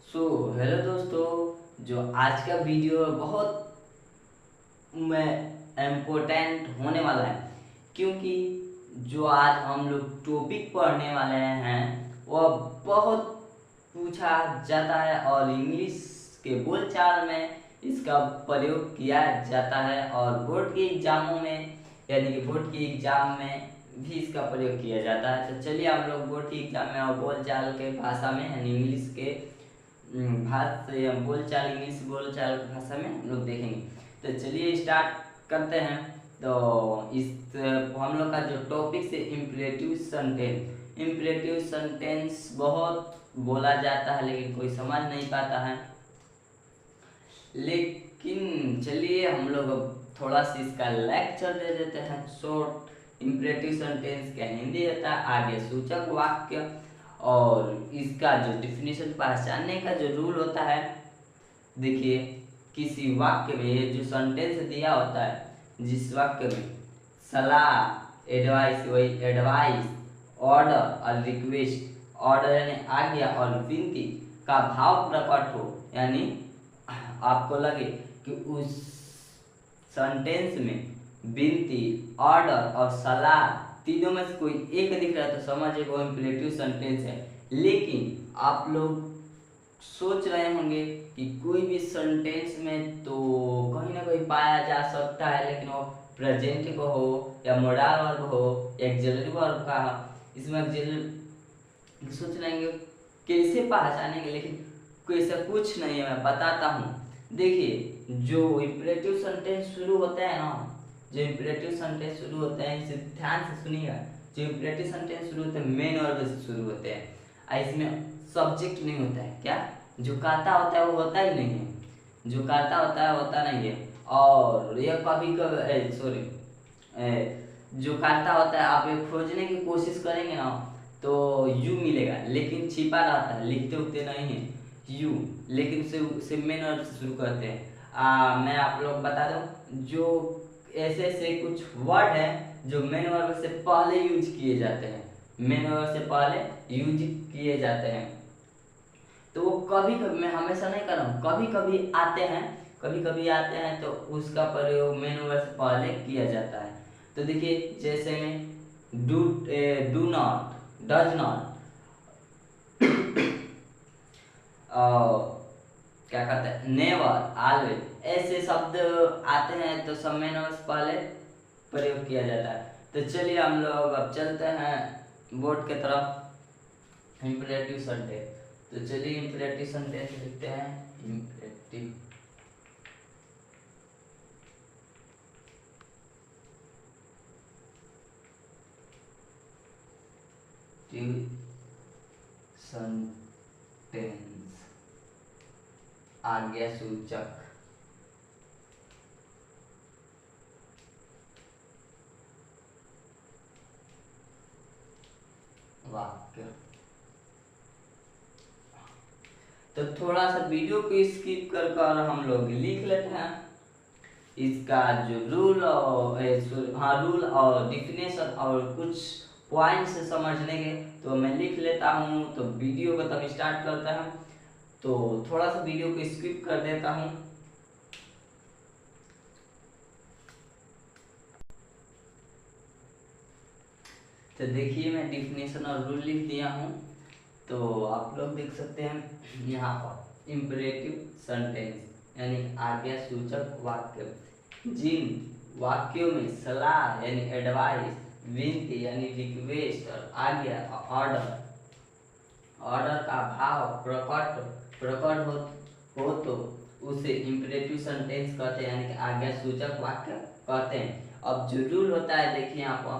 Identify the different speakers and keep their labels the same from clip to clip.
Speaker 1: So hello दोस्तों, जो आज का वीडियो बहुत में इम्पोर्टेंट होने वाला है, क्योंकि जो आज हम लोग टॉपिक पढ़ने वाले हैं वह बहुत पूछा जाता है और इंग्लिश के बोलचाल में इसका प्रयोग किया जाता है और बोर्ड के एग्जामों में यानी कि बोर्ड के एग्जाम में भी इसका प्रयोग किया जाता है। तो चलिए हम लोग बोर्ड के एग्जाम में और बोलचाल के भाषा में यानी इंग्लिश के भाषा बोलचाल इंग्लिश बोलचाल की भाषा में हम लोग देखेंगे। तो चलिए स्टार्ट करते हैं। तो इस हम लोग का जो टॉपिक है इम्परेटिव सेंटेंस। इम्परेटिव सेंटेंस बहुत बोला जाता है लेकिन कोई समझ नहीं पाता है। लेकिन चलिए हम लोग अब थोड़ा सा इसका लेक्चर दे देते हैं। शॉर्ट इम्परेटिव सेंटेंस क्या हिंदी होता है आगे सूचक वाक्य, और इसका जो डिफिनेशन पहचानने का जो रूल होता है, देखिए किसी वाक्य में ये जो सेंटेंस दिया होता है, जिस वाक्य में सलाह एडवाइस, वही एडवाइस, ऑर्डर और रिक्वेस्ट, ऑर्डर यानी आज्ञा और विनती का भाव प्रकट हो, यानी आपको लगे कि उस सेंटेंस में विनती, ऑर्डर और सलाह तीनों में से कोई एक दिख रहा है तो समझिए वो इम्परेटिव सेंटेंस है। लेकिन आप लोग सोच रहे होंगे कि कोई भी सेंटेंस में तो कहीं ना कहीं पाया जा सकता है, लेकिन वो प्रेजेंट को हो या मोडाल वर्ब हो, एक्सिलरी वर्ब का हो, इसमें एक्सिलरी सोच रहेंगे कैसे पहचानेंगे, लेकिन ऐसा कुछ नहीं है, मैं बताता हूँ। देखिए जो इम्परेटिव सेंटेंस शुरू होता है ना, जो इम्परेटिव सेंटेंस शुरू होते हैं इसे ध्यान से सुनिएगा। जो इम्परेटिव सेंटेंस शुरू होते हैं मेन वर्ब से शुरू होते हैं, इसमें सब्जेक्ट नहीं होता है। क्या जो कहता होता है वो होता ही नहीं है, जो कहता होता है होता नहीं है। और यह कभी कभी जो कहता होता है आप ये खोजने की कोशिश करेंगे ना तो यू मिलेगा, लेकिन छिपा रहता है, लिखते उखते नहीं है यू, लेकिन उसे मेन वर्ब से शुरू करते हैं। मैं आप लोग बता दूं, जो ऐसे ऐसे कुछ वर्ड हैं जो मेन वर्ब से पहले यूज किए जाते हैं, मेन वर्ब से पहले यूज किए जाते हैं। तो वो कभी कभी, मैं हमेशा नहीं कर रहा हूँ, कभी कभी आते हैं, कभी कभी आते हैं तो उसका प्रयोग मेन वर्ब से पहले किया जाता है। तो देखिए जैसे में डू नॉट, डज नॉट, क्या कहते हैं नेवर, ऑलवेज, ऐसे शब्द आते हैं तो सब मेन वर्ब से पहले प्रयोग किया जाता है। तो चलिए हम लोग अब चलते हैं बोर्ड के तरफ। इम्परेटिव सेंटेंस, तो चलिए इम्परेटिव सेंटेंस लिखते हैं। इम्परेटिव सेंटेंस, आज्ञा सूचक वाक्य। तो थोड़ा सा वीडियो को स्किप कर कर हम लोग लिख लेते हैं इसका जो रूल और रूल और डिफिनेशन और कुछ पॉइंट्स समझने के, तो मैं लिख लेता हूँ। तो वीडियो को तब स्टार्ट करता हूँ, तो थोड़ा सा वीडियो को स्किप कर देता हूँ। तो देखिए मैं डिफिनेशन और रूल लिख दिया हूँ, तो आप लोग देख सकते हैं यहाँ पर इम्परेटिव सेंटेंस यानी आज्ञा सूचक वाक्य, जिन वाक्यों में सलाह यानी एडवाइस, विनती यानी रिक्वेस्ट और आज्ञा ऑर्डर का भाव प्रकट हो तो उसे इम्परेटिव सेंटेंस कहते हैं, यानी कि आज्ञा सूचक वाक्य कहते हैं। अब जो रूल होता है देखिए यहाँ पर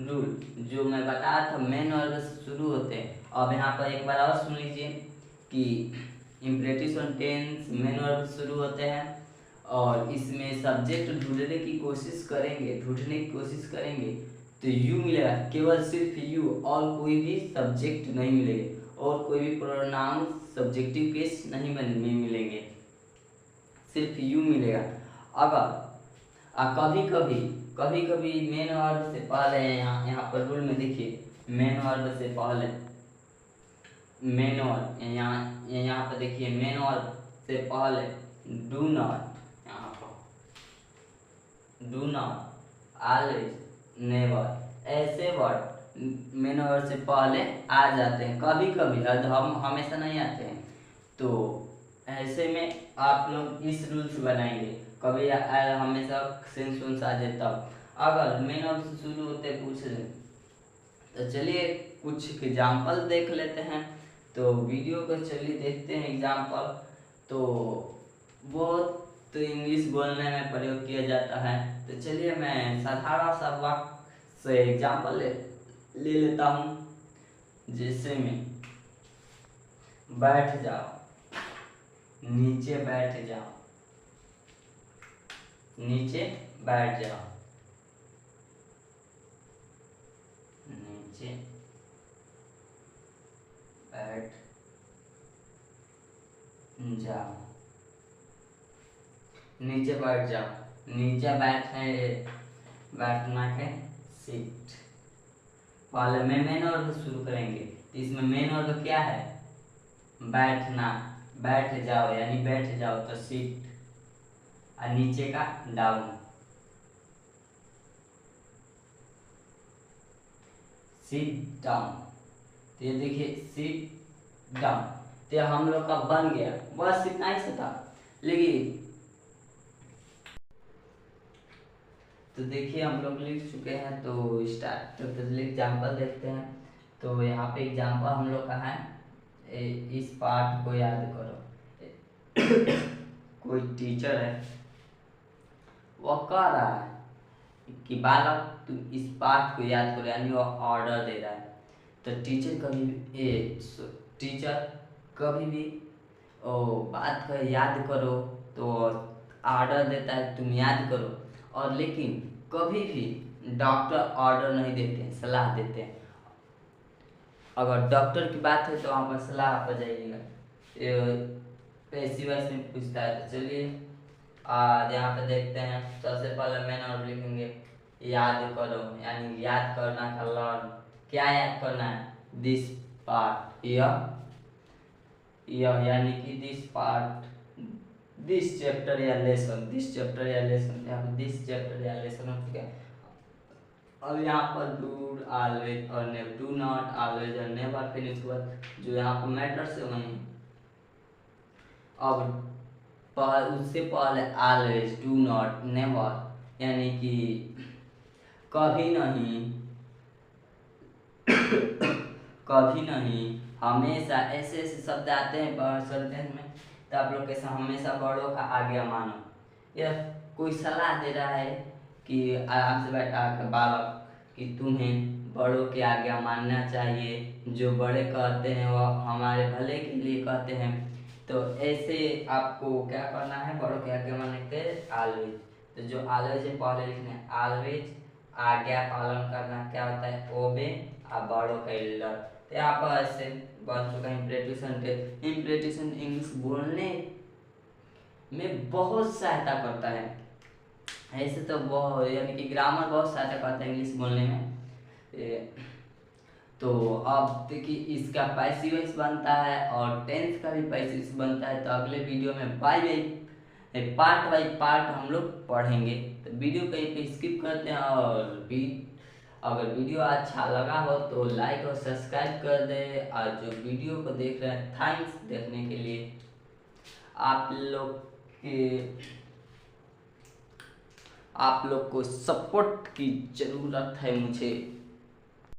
Speaker 1: रूल जो मैं बताया था मेन वर्ब से शुरू होते हैं। अब यहाँ पर एक बार और सुन लीजिए कि इम्परेटिव सेंटेंस मेन वर्ब से शुरू होते हैं और इसमें सब्जेक्ट ढूंढने की कोशिश करेंगे तो यू मिलेगा, केवल सिर्फ यू, और कोई भी सब्जेक्ट नहीं मिलेगा और कोई भी प्रोनाउन सब्जेक्टिव केस नहीं मिलेंगे, सिर्फ यू मिलेगा। अगर कभी कभी मेन वर्ब से पहले यहाँ पर रूल में देखिए मेन वर्ब से पहले मेन वर्ब, यहाँ पे देखिए मेन वर्ब से पहले डू नॉट, यहाँ पर डू नॉट, ऑलवेज, नेवर, ऐसे वर्ड मेन वर्ब से पहले आ जाते हैं। कभी कभी, हम हमेशा नहीं आते हैं। तो ऐसे में आप लोग इस रूल्स बनाएंगे, कभी हमेशा सेंस वेंस आ जाए तब। अगर मेन वर्ब से शुरू होते पूछ रहे, तो चलिए कुछ एग्जाम्पल देख लेते हैं। तो वीडियो को चलिए देखते हैं एग्जाम्पल। तो बहुत तो इंग्लिश बोलने में प्रयोग किया जाता है, तो चलिए मैं साधारण सा वाक्य से एग्जाम्पल ले लेता हूँ। जैसे में बैठ जाओ, नीचे बैठ जाओ, नीचे बैठ जाओ, नीचे बैठ जाओ, नीचे बैठ जाओ, नीचे बैठना के सीट। पहले मेन वर्ब शुरू करेंगे, तो इसमें मेन वर्ब क्या है, बैठना, बैठ जाओ यानी बैठ जाओ तो सीट, और नीचे का डाउन, सीट डाउन। तो ये देखिए सीट डाउन, तो हम लोग का बन गया, बस इतना ही था। लेकिन तो देखिए हम लोग लिख चुके हैं, तो स्टार्ट तो एग्जाम्पल देखते हैं। तो यहाँ पे एग्जाम्पल हम लोग का है, इस पाठ को याद करो। कोई टीचर है, वो कह रहा है कि बालक तुम इस पाठ को याद करो, यानी वो ऑर्डर दे रहा है। तो टीचर कभी भी बात को याद करो तो ऑर्डर देता है तुम याद करो, और लेकिन कभी भी डॉक्टर ऑर्डर नहीं देते हैं, सलाह देते हैं। अगर डॉक्टर की बात है तो वहाँ पर सलाह पर जाइएगा। ऐसी वैसे पूछता है, तो चलिए यहाँ पे देखते हैं। सबसे पहले मेन वर्ब लिखेंगे, याद करो, यानी याद करना का लर्न। क्या याद करना है, दिस पार्ट, यह यानी कि दिस पार्ट, दिस चैप्टर या लेसन, दिस चैप्टर या लेसन, यहाँ पे दिस चैप्टर या लेसन हो चुका है। अब यहाँ पर डू, ऑलवेज और नेवर, डू नॉट, ऑलवेज और नेवर, फिर इसके बाद जो यहाँ पर मैटर से वहीं। अब उससे पहले ऑलवेज, डू नॉट, नेवर, यानी कि कभी नहीं, कभी नहीं, हमेशा, ऐसे ऐसे शब्द आते हैं सेंटेंस में। तो आप लोग कैसे हमेशा बड़ों का आज्ञा मानो। यह कोई सलाह दे रहा है कि आराम से बैठा कर बालक, कि तुम्हें बड़ों की आज्ञा मानना चाहिए, जो बड़े कहते हैं वह हमारे भले के लिए कहते हैं। तो ऐसे आपको क्या करना है, बड़ों की आज्ञा मानने के ऑलवेज। तो जो ऑलवेज है पहले लिखना है, ऑलवेज आज्ञा पालन करना क्या होता है, ओबे, और बड़ों का एल्डर। तो यहाँ पर ऐसे बन चुका है इम्प्रेटिशन टेस्ट। इम्प्रेटिशन इंग्लिश बोलने में बहुत सहायता करता है। ऐसे तो बहुत, यानी कि ग्रामर बहुत सहायता करता है इंग्लिश बोलने में। तो अब देखिए इसका पैसिव वॉइस बनता है और टेंस का भी पैसिव बनता है। तो अगले वीडियो में पार्ट बाई पार्ट हम लोग पढ़ेंगे। तो वीडियो कहीं पे स्किप करते हैं, और अगर वीडियो अच्छा लगा हो तो लाइक और सब्सक्राइब कर दें। और जो वीडियो को देख रहे हैं, थैंक्स देखने के लिए। आप लोग को सपोर्ट की ज़रूरत है मुझे।